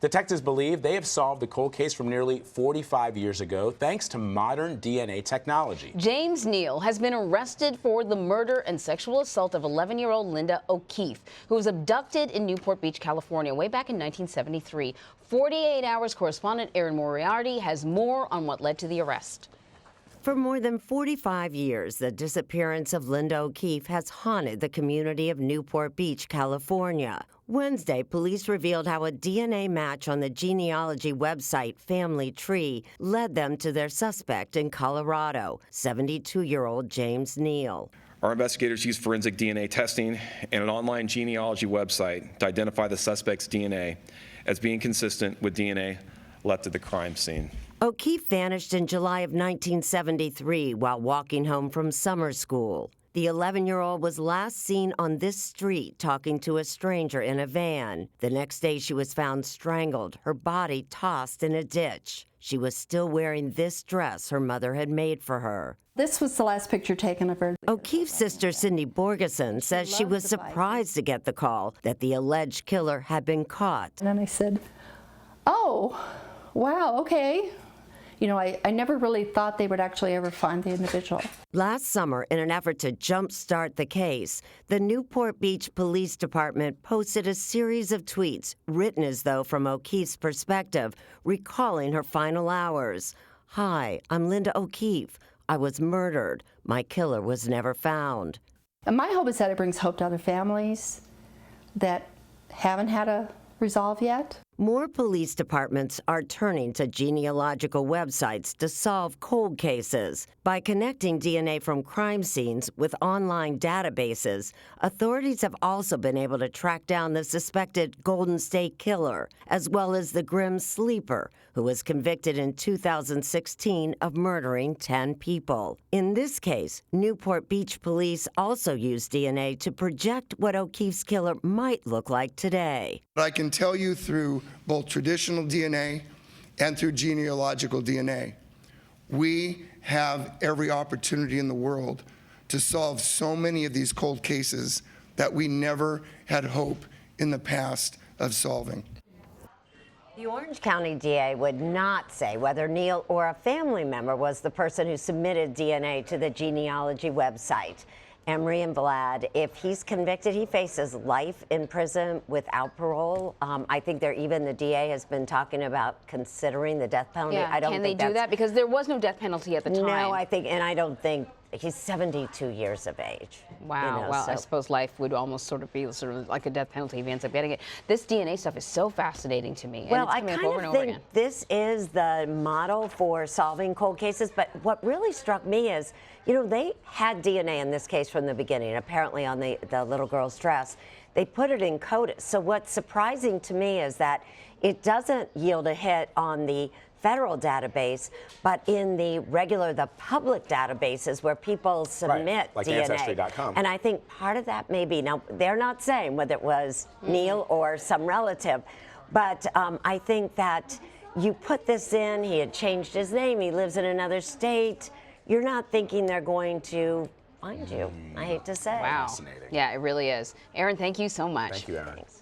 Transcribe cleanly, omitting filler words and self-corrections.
Detectives believe they have solved the cold case from nearly 45 years ago thanks to modern DNA technology. James Neal has been arrested for the murder and sexual assault of 11-year-old Linda O'Keefe, who was abducted in Newport Beach, California, way back in 1973. 48 Hours correspondent Erin Moriarty has more on what led to the arrest. For more than 45 years, the disappearance of Linda O'Keefe has haunted the community of Newport Beach, California. Wednesday, police revealed how a DNA match on the genealogy website Family Tree led them to their suspect in Colorado, 72-year-old James Neal. Our investigators used forensic DNA testing and an online genealogy website to identify the suspect's DNA as being consistent with DNA left at the crime scene. O'Keefe vanished in July of 1973 while walking home from summer school. The 11-year-old was last seen on this street talking to a stranger in a van. The next day, she was found strangled, her body tossed in a ditch. She was still wearing this dress her mother had made for her. This was the last picture taken of her. O'Keefe's sister, Cindy Borgeson, says she was surprised to get the call that the alleged killer had been caught. And then I said, oh, wow, okay. You know, I never really thought they would actually ever find the individual. Last summer, in an effort to jumpstart the case, the Newport Beach Police Department posted a series of tweets, written as though from O'Keefe's perspective, recalling her final hours. Hi, I'm Linda O'Keefe. I was murdered. My killer was never found. And my hope is that it brings hope to other families that haven't had a resolve yet. More police departments are turning to genealogical websites to solve cold cases. By connecting DNA from crime scenes with online databases, authorities have also been able to track down the suspected Golden State Killer, as well as the grim sleeper, who was convicted in 2016 of murdering 10 people. In this case, Newport Beach police also used DNA to project what O'Keefe's killer might look like today. I can tell you through both traditional DNA and through genealogical DNA, we have every opportunity in the world to solve so many of these cold cases that we never had hope in the past of solving. The Orange County DA would not say whether Neal or a family member was the person who submitted DNA to the genealogy website. Emery and Vlad, if he's convicted, he faces life in prison without parole. I think the DA has been talking about considering the death penalty. Yeah, I don't can think they do that? Because there was no death penalty at the time. No, I don't think he's 72 years of age. Wow. You know, well, so. I suppose life would almost sort of be like a death penalty if he ends up getting it. This DNA stuff is so fascinating to me. Well, and it's I coming up over kind and of over think again. this is the model for solving cold cases. But what really struck me is, you know, they had DNA in this case from the beginning, apparently on the little girl's dress. They put it in CODIS. So what's surprising to me is that it doesn't yield a hit on the federal database, but in the public databases where people submit like DNA. Ancestry.com. And I think part of that may be, now they're not saying whether it was Neal or some relative, but I think that you put this in, he had changed his name, he lives in another state, you're not thinking they're going to find you, I hate to say. Wow. Fascinating. Yeah, it really is. Erin, thank you so much. Thank you, Erin. Thanks.